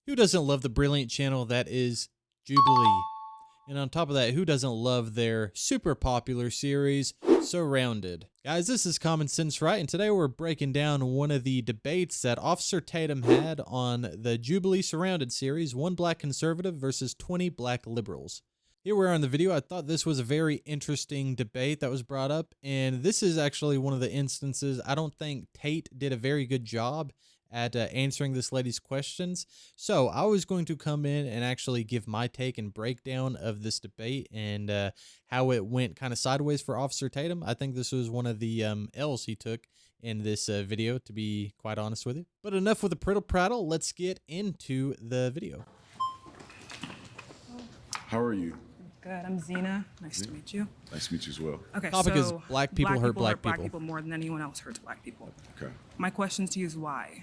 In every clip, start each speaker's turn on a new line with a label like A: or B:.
A: Who doesn't love the brilliant channel that is Jubilee? And on top of that, who doesn't love their super popular series, Surrounded? Guys, this is Common Sense, right? And today we're breaking down one of the debates that Officer Tatum had on the Jubilee Surrounded series, 1 black conservative versus 20 black liberals. Here we are in the video. I thought this was a very interesting debate that was brought up, and this is actually one of the instances I don't think Tate did a very good job at answering this lady's questions. So I was going to come in and actually give my take and breakdown of this debate and how it went kind of sideways for Officer Tatum. I think this was one of the L's he took in this video, to be quite honest with you. But enough with the prittle prattle. Let's get into the video.
B: How are you?
C: Good. I'm Zena. Nice to meet you.
B: Nice to meet you as well.
C: Okay.
A: Topic
C: so
A: is black people hurt black people.
C: Black people more than anyone else hurts black people.
B: Okay.
C: My question to you is why?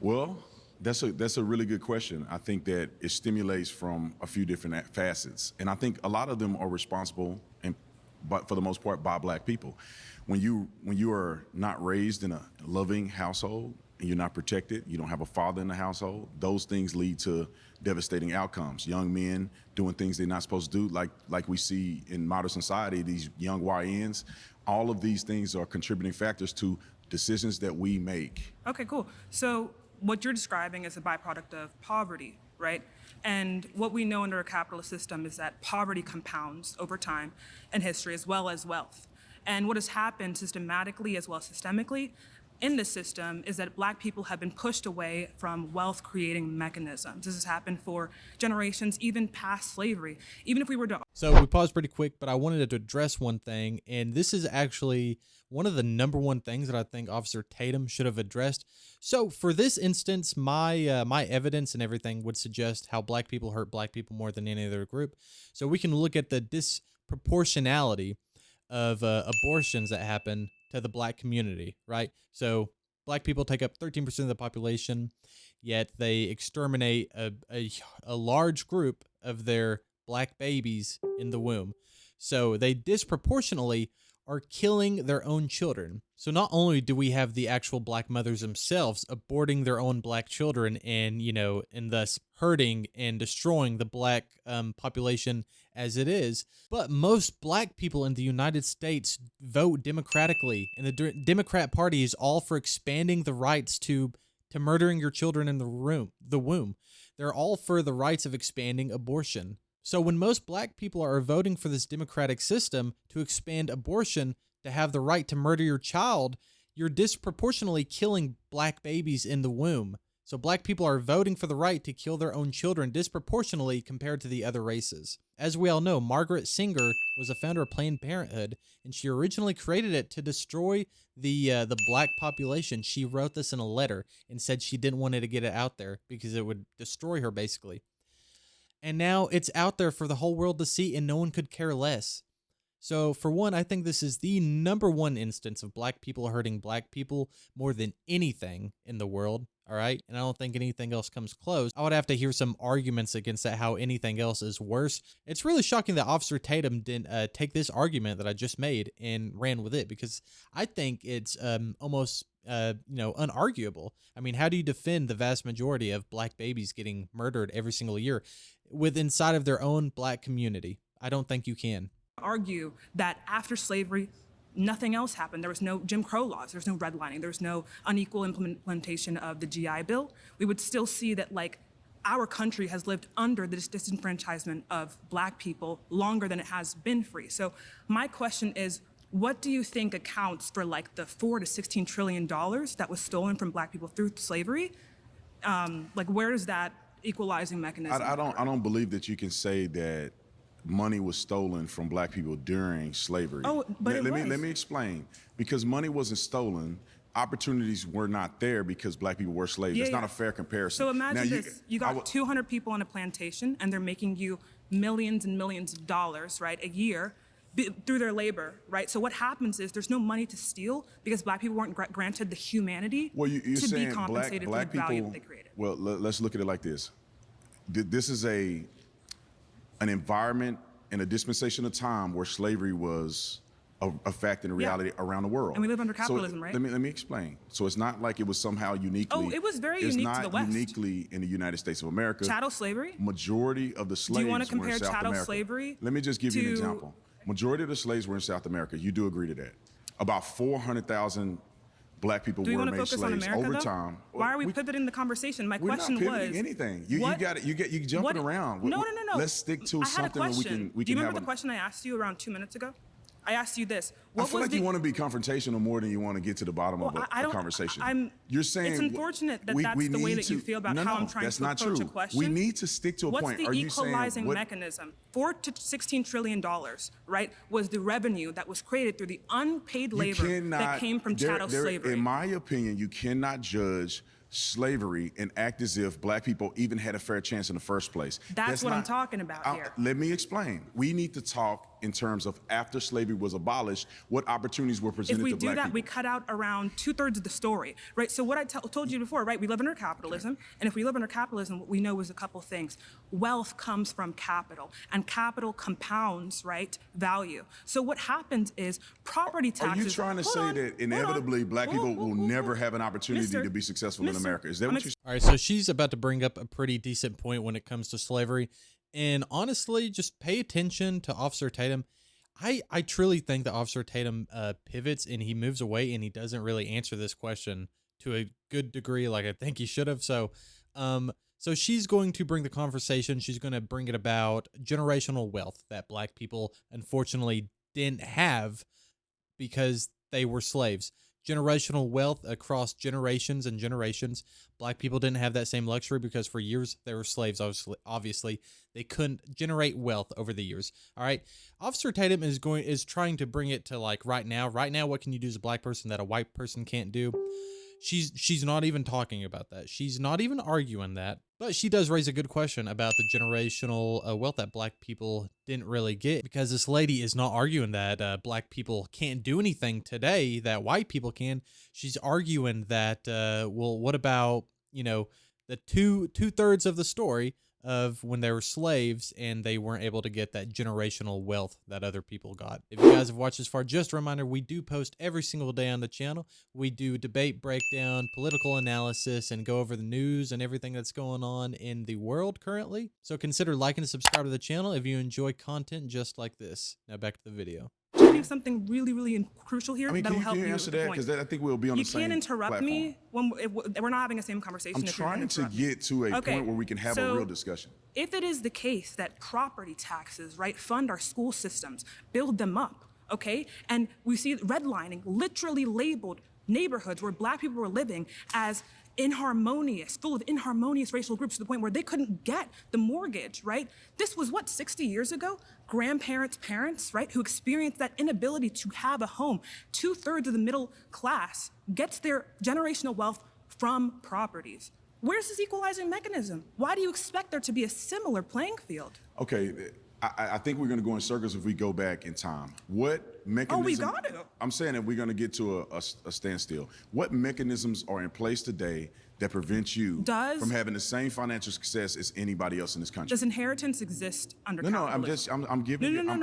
B: Well, that's a really good question. I think that it stimulates from a few different facets, and I think a lot of them are responsible, but for the most part, by black people. When you are not raised in a loving household and you're not protected, you don't have a father in the household, those things lead to devastating outcomes. Young men doing things they're not supposed to do, like we see in modern society, these young YNs. All of these things are contributing factors to decisions that we make.
C: Okay, cool. So what you're describing is a byproduct of poverty, right? And what we know under a capitalist system is that poverty compounds over time and history as well as wealth. And what has happened systematically as well as systemically in this system is that black people have been pushed away from wealth creating mechanisms. This has happened for generations, even past slavery. Even if we were to...
A: So we paused pretty quick, but I wanted to address one thing, and this is actually one of the #1 things that I think Officer Tatum should have addressed. So for this instance, my my evidence and everything would suggest how black people hurt black people more than any other group. So we can look at the disproportionality of abortions that happen to the black community, right? So black people take up 13% of the population, yet they exterminate a large group of their black babies in the womb. So they disproportionately are killing their own children. So not only do we have the actual black mothers themselves aborting their own black children and, and thus hurting and destroying the black population as it is, but most black people in the United States vote democratically, and the Democrat Party is all for expanding the rights to murdering your children in the womb. They're all for the rights of expanding abortion. So when most black people are voting for this democratic system to expand abortion, to have the right to murder your child, you're disproportionately killing black babies in the womb. So black people are voting for the right to kill their own children disproportionately compared to the other races. As we all know, Margaret Sanger was a founder of Planned Parenthood, and she originally created it to destroy the black population. She wrote this in a letter and said she didn't want it to get it out there because it would destroy her, basically. And now it's out there for the whole world to see, and no one could care less. So for one, I think this is the #1 instance of black people hurting black people more than anything in the world. All right. And I don't think anything else comes close. I would have to hear some arguments against that, how anything else is worse. It's really shocking that Officer Tatum didn't take this argument that I just made and ran with it, because I think it's almost unarguable. I mean, how do you defend the vast majority of black babies getting murdered every single year inside of their own black community? I don't think you can
C: argue that after slavery, nothing else happened. There was no Jim Crow laws. There's no redlining. There's no unequal implementation of the GI Bill. We would still see that, our country has lived under the disenfranchisement of black people longer than it has been free. So my question is, what do you think accounts for the $4 to $16 trillion that was stolen from black people through slavery? Where does that equalizing mechanism?
B: I don't believe that you can say that money was stolen from black people during slavery.
C: Oh, but
B: let me explain. Because money wasn't stolen, opportunities were not there because black people were slaves. It's not a fair comparison.
C: So imagine this: you got 200 people on a plantation, and they're making you millions and millions of dollars, right, a year through their labor, right? So what happens is there's no money to steal because black people weren't granted the humanity
B: you're
C: to
B: saying
C: be compensated
B: black
C: for the value
B: people,
C: that they created.
B: Well, let's look at it like this. This is an environment and a dispensation of time where slavery was a fact and a reality around the world.
C: And we live under
B: So
C: capitalism, right?
B: Let me explain. So it's not like it was somehow uniquely.
C: Oh, it was very
B: it's
C: unique
B: not
C: to the West.
B: uniquely in the United States of America.
C: Chattel slavery?
B: Majority of the slaves
C: Do you want to
B: were in
C: compare
B: South
C: chattel
B: America.
C: slavery?
B: Let me just give you an
C: to-
B: example. Majority of the slaves were in South America. You do agree to that. About 400,000 black people
C: Do we
B: were
C: want to
B: made
C: focus on
B: slaves
C: America,
B: over
C: though?
B: time.
C: Why are we pivoting the conversation? My
B: We're
C: question
B: not pivoting
C: was
B: anything. You
C: what-
B: got it. You jumping
C: what-
B: around.
C: No.
B: Let's stick to
C: I had a
B: something where
C: question.
B: we
C: Do you
B: can
C: remember
B: have
C: the question I asked you around 2 minutes ago? I asked you this.
B: I feel like you want to be confrontational more than you want to get to the bottom of
C: I
B: a
C: don't-
B: conversation. You're saying
C: it's unfortunate that that's the way that you feel about how I'm trying to approach a question.
B: We need to stick to a
C: What's
B: point.
C: the
B: Are you saying
C: equalizing mechanism? $4 to $16 trillion, right, was the revenue that was created through the unpaid labor that came from chattel slavery.
B: In my opinion, you cannot judge slavery and act as if black people even had a fair chance in the first place.
C: That's what I'm talking about here.
B: Let me explain. We need to talk in terms of after slavery was abolished, what opportunities were presented to black people.
C: If we do that, we cut out around 2/3 of the story, right? So what I told you before, right? We live under capitalism, and if we live under capitalism, what we know is a couple things. Wealth comes from capital, and capital compounds, right, value. So what happens is property taxes.
B: Are you trying to say that inevitably black people will never have an opportunity to be successful in America? Is that what you're saying?
A: All right, so she's about to bring up a pretty decent point when it comes to slavery. And honestly, just pay attention to Officer Tatum. I truly think that Officer Tatum pivots and he moves away and he doesn't really answer this question to a good degree like I think he should have. So she's going to bring the conversation. She's going to bring it about generational wealth that black people unfortunately didn't have because they were slaves. Generational wealth across generations and generations. Black people didn't have that same luxury because for years they were slaves. Obviously, they couldn't generate wealth over the years. All right, Officer Tatum is trying to bring it to like right now. Right now, what can you do as a black person that a white person can't do? She's not even talking about that. She's not even arguing that. But she does raise a good question about the generational wealth that black people didn't really get, because this lady is not arguing that black people can't do anything today that white people can. She's arguing that, well, what about, the two-thirds of the story of when they were slaves and they weren't able to get that generational wealth that other people got. If you guys have watched this far, just a reminder, we do post every single day on the channel. We do debate breakdown, political analysis, and go over the news and everything that's going on in the world currently. So consider liking and subscribe to the channel if you enjoy content just like this. Now back to the video.
C: Something really, really crucial here that will help you
B: answer that? Because I think we'll be on the same
C: You can't interrupt
B: platform.
C: me when we're not having the same conversation.
B: I'm trying to get to a point where we can have a real discussion.
C: If it is the case that property taxes, right, fund our school systems, build them up, okay, and we see redlining literally labeled neighborhoods where black people were living as full of inharmonious racial groups to the point where they couldn't get the mortgage, right? This was 60 years ago? Grandparents, parents, right, who experienced that inability to have a home. 2/3 of the middle class gets their generational wealth from properties. Where's this equalizing mechanism? Why do you expect there to be a similar playing field?
B: Okay, I think we're going to go in circles if we go back in time. What mechanism?
C: Oh, we got to.
B: I'm saying that we're going to get to a standstill. What mechanisms are in place today that prevent you from having the same financial success as anybody else in this country?
C: Does inheritance exist under capitalism?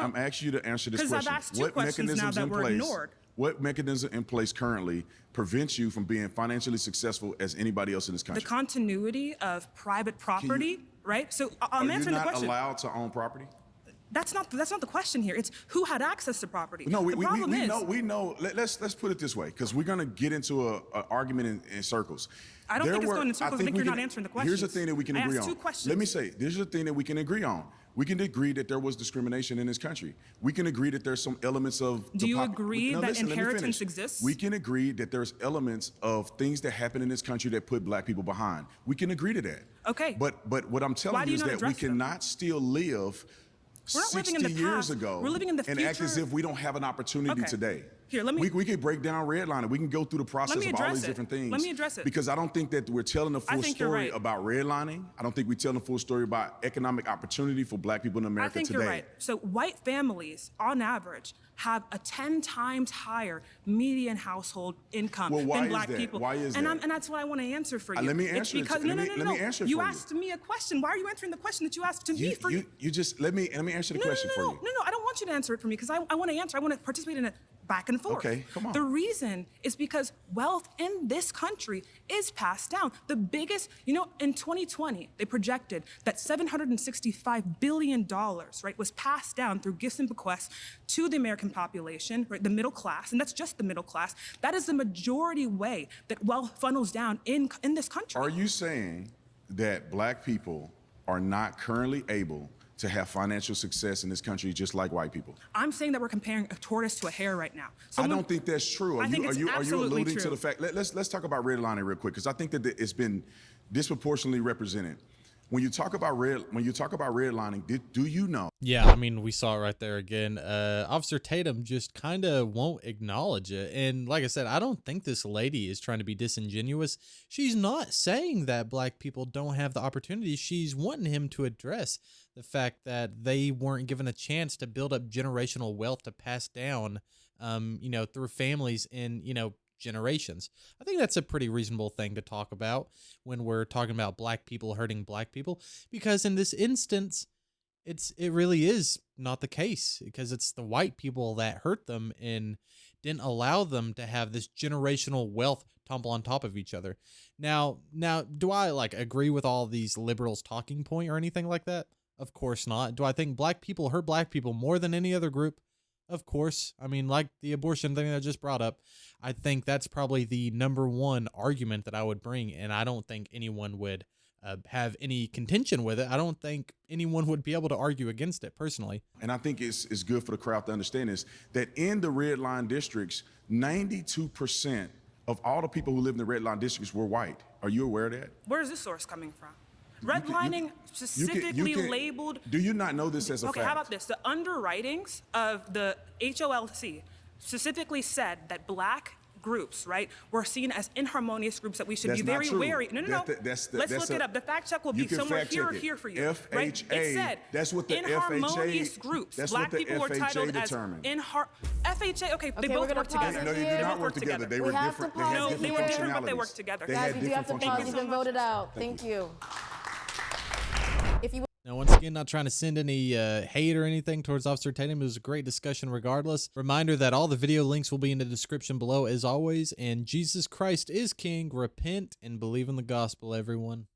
B: I'm asking you to answer this question.
C: Because I've asked two questions now that were ignored.
B: What mechanism in place currently prevents you from being financially successful as anybody else in this country?
C: The continuity of private property, right? So I'm answering the question.
B: Are you not allowed to own property?
C: That's not the question here. It's who had access to property.
B: No, we know. Let's put it this way, because we're going to get into an argument in circles.
C: I don't think it's going in circles. I think you're not answering the question.
B: Here's the thing that we can agree on.
C: I asked two questions.
B: Let me say, this is the thing that we can agree on. We can agree that there was discrimination in this country. We can agree that there's some elements of...
C: Do you agree that inheritance exists?
B: We can agree that there's elements of things that happen in this country that put black people behind. We can agree to that.
C: Okay.
B: But what I'm telling you is that we cannot still live 60 years ago
C: We're living in the future.
B: and act as if we don't have an opportunity today.
C: Here,
B: we could break down redlining. We can go through the process of all these different things.
C: Let me address it.
B: Because I don't think that we're telling the full story about redlining. I don't think we're telling the full story about economic opportunity for black people in America today.
C: I think you're right. So white families, on average, have a 10 times higher median household income than black people.
B: Why is that?
C: And that's what I want to answer for you.
B: Let me answer it.
C: Let
B: me answer it for you.
C: You asked me a question. Why are you answering the question that you asked to me?
B: You just let me answer the question for you.
C: No, I don't want you to answer it for me because I want to answer. I want to participate in a back and forth.
B: Okay, come on.
C: The reason is because wealth in this country is passed down. The biggest, in 2020, they projected that $765 billion, right, was passed down through gifts and bequests to the American population, right, the middle class, and that's just the middle class. That is the majority way that wealth funnels down in this country.
B: Are you saying that black people are not currently able to have financial success in this country just like white people?
C: I'm saying that we're comparing a tortoise to a hare right now.
B: I don't think that's true.
C: I think it's
B: are you
C: absolutely
B: alluding
C: true.
B: to the fact? Let's talk about redlining real quick, because I think that it's been disproportionately represented. When you talk about redlining, do you know?
A: Yeah, I mean, we saw it right there again. Officer Tatum just kind of won't acknowledge it. And like I said, I don't think this lady is trying to be disingenuous. She's not saying that black people don't have the opportunity. She's wanting him to address the fact that they weren't given a chance to build up generational wealth to pass down, through families and, generations. I think that's a pretty reasonable thing to talk about when we're talking about black people hurting black people, because in this instance, it really is not the case, because it's the white people that hurt them and didn't allow them to have this generational wealth tumble on top of each other. Now, do I agree with all these liberals' talking point or anything like that? Of course not. Do I think black people hurt black people more than any other group? Of course. I mean, like the abortion thing that I just brought up, I think that's probably the number one argument that I would bring, and I don't think anyone would have any contention with it. I don't think anyone would be able to argue against it personally.
B: And I think it's good for the crowd to understand this, that in the red line districts, 92% of all the people who live in the red line districts were white. Are you aware of that?
C: Where is this source coming from? Redlining specifically labeled.
B: Do you not know this as a fact?
C: Okay, how about this? The underwritings of the HOLC specifically said that black groups, right, were seen as inharmonious groups that we should be very wary. No. Let's look it up. The fact check will be somewhere here or here for you.
B: FHA,
C: right? It said
B: that's what the
C: inharmonious
B: FHA,
C: groups.
B: that's
C: Black
B: what the
C: people were
B: FHA
C: titled
B: determined.
C: as FHA. Okay, they
D: we're
C: both
D: gonna
C: work
D: pause
C: together.
D: it
B: No, they
D: here.
B: did not
C: both
B: work together. They were
D: We have
B: different.
D: to
B: They had
D: pause
C: No,
D: it
C: they were different, but they
B: functionalities.
C: worked together.
B: They
D: Guys,
B: had
D: we do have
B: different
D: to pause. You've
B: functionalities.
D: been voted out. Thank you. If you
A: Now, once again, not trying to send any hate or anything towards Officer Tatum. It was a great discussion regardless. Reminder that all the video links will be in the description below as always. And Jesus Christ is King. Repent and believe in the gospel, everyone.